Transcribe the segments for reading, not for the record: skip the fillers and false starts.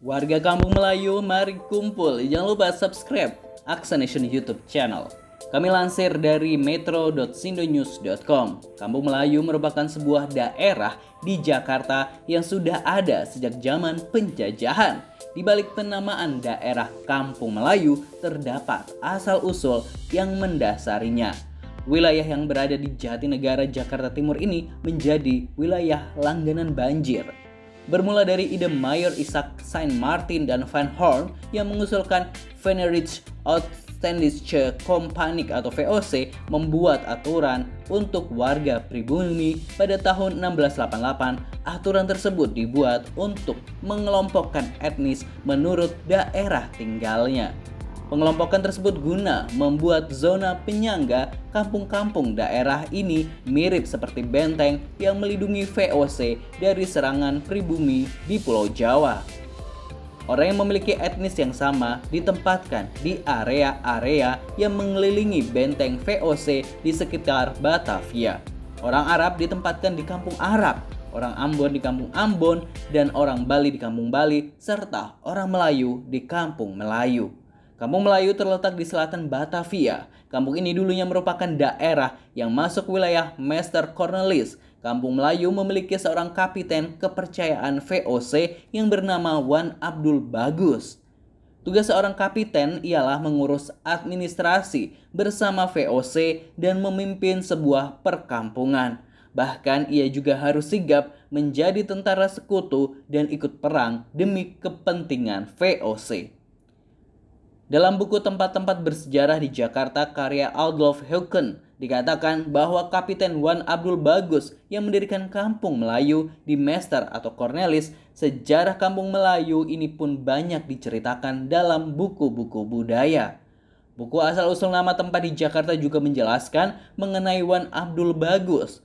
Warga Kampung Melayu, mari kumpul. Jangan lupa subscribe Aksa Nation YouTube channel. Kami lansir dari metro.sindonews.com. Kampung Melayu merupakan sebuah daerah di Jakarta yang sudah ada sejak zaman penjajahan. Di balik penamaan daerah Kampung Melayu terdapat asal-usul yang mendasarinya. Wilayah yang berada di Jatinegara, Jakarta Timur ini menjadi wilayah langganan banjir. Bermula dari ide Mayor Isaac Saint Martin dan Van Horn yang mengusulkan Venerage Outstandische Compagnie atau VOC membuat aturan untuk warga pribumi pada tahun 1688. Aturan tersebut dibuat untuk mengelompokkan etnis menurut daerah tinggalnya. Pengelompokan tersebut guna membuat zona penyangga kampung-kampung daerah ini mirip seperti benteng yang melindungi VOC dari serangan pribumi di Pulau Jawa. Orang yang memiliki etnis yang sama ditempatkan di area-area yang mengelilingi benteng VOC di sekitar Batavia. Orang Arab ditempatkan di kampung Arab, orang Ambon di kampung Ambon, dan orang Bali di kampung Bali, serta orang Melayu di kampung Melayu. Kampung Melayu terletak di selatan Batavia. Kampung ini dulunya merupakan daerah yang masuk wilayah Meester Cornelis. Kampung Melayu memiliki seorang kapiten kepercayaan VOC yang bernama Wan Abdul Bagus. Tugas seorang kapiten ialah mengurus administrasi bersama VOC dan memimpin sebuah perkampungan. Bahkan ia juga harus sigap menjadi tentara sekutu dan ikut perang demi kepentingan VOC. Dalam buku tempat-tempat bersejarah di Jakarta karya Adolf Heuken dikatakan bahwa Kapiten Wan Abdul Bagus yang mendirikan Kampung Melayu di Meester atau Cornelis. Sejarah Kampung Melayu ini pun banyak diceritakan dalam buku-buku budaya. Buku asal-usul nama tempat di Jakarta juga menjelaskan mengenai Wan Abdul Bagus.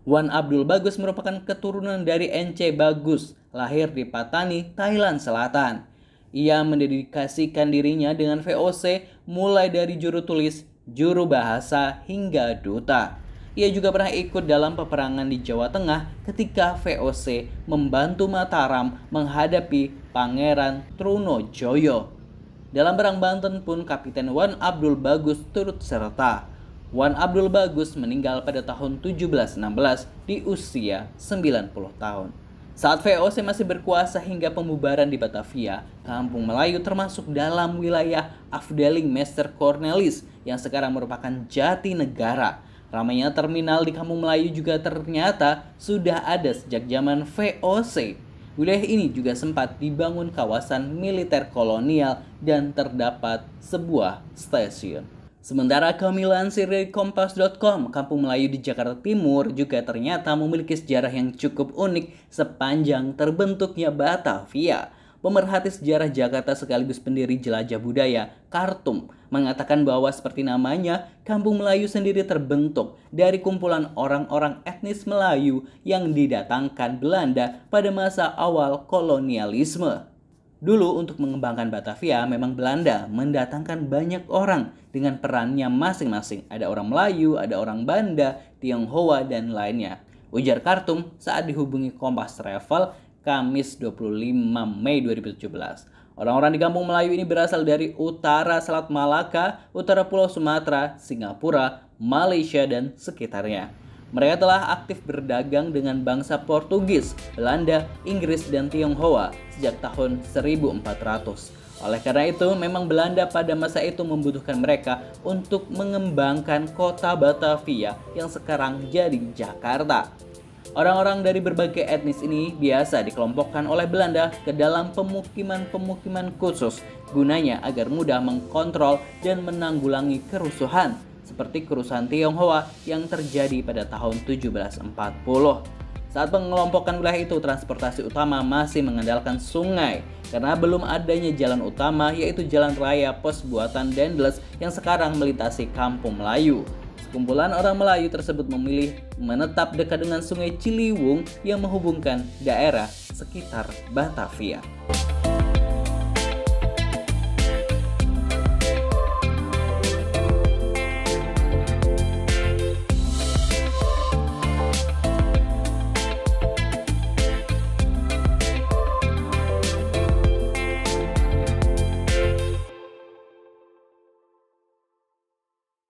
Wan Abdul Bagus merupakan keturunan dari Ence Bagus, lahir di Patani, Thailand Selatan. Ia mendedikasikan dirinya dengan VOC mulai dari juru tulis, juru bahasa, hingga duta. Ia juga pernah ikut dalam peperangan di Jawa Tengah ketika VOC membantu Mataram menghadapi Pangeran Trunojoyo. Dalam Perang Banten pun Kapiten Wan Abdul Bagus turut serta. Wan Abdul Bagus meninggal pada tahun 1716 di usia 90 tahun. Saat VOC masih berkuasa hingga pembubaran di Batavia, Kampung Melayu termasuk dalam wilayah Afdeling Meester Cornelis yang sekarang merupakan Jatinegara. Ramainya terminal di Kampung Melayu juga ternyata sudah ada sejak zaman VOC. Wilayah ini juga sempat dibangun kawasan militer kolonial dan terdapat sebuah stasiun. Sementara kami lansir dari kompas.com, Kampung Melayu di Jakarta Timur juga ternyata memiliki sejarah yang cukup unik sepanjang terbentuknya Batavia. Pemerhati sejarah Jakarta sekaligus pendiri jelajah budaya, Kartum, mengatakan bahwa seperti namanya, Kampung Melayu sendiri terbentuk dari kumpulan orang-orang etnis Melayu yang didatangkan Belanda pada masa awal kolonialisme. Dulu untuk mengembangkan Batavia memang Belanda mendatangkan banyak orang dengan perannya masing-masing. Ada orang Melayu, ada orang Banda, Tionghoa, dan lainnya. Ujar Kartum saat dihubungi Kompas Travel Kamis 25 Mei 2017. Orang-orang di Kampung Melayu ini berasal dari utara Selat Malaka, utara Pulau Sumatera, Singapura, Malaysia, dan sekitarnya. Mereka telah aktif berdagang dengan bangsa Portugis, Belanda, Inggris, dan Tionghoa sejak tahun 1400. Oleh karena itu, memang Belanda pada masa itu membutuhkan mereka untuk mengembangkan kota Batavia yang sekarang jadi Jakarta. Orang-orang dari berbagai etnis ini biasa dikelompokkan oleh Belanda ke dalam pemukiman-pemukiman khusus, gunanya agar mudah mengkontrol dan menanggulangi kerusuhan, seperti kerusuhan Tionghoa yang terjadi pada tahun 1740. Saat pengelompokan wilayah itu, transportasi utama masih mengandalkan sungai karena belum adanya jalan utama yaitu jalan raya pos buatan Dendles yang sekarang melintasi Kampung Melayu. Sekumpulan orang Melayu tersebut memilih menetap dekat dengan sungai Ciliwung yang menghubungkan daerah sekitar Batavia.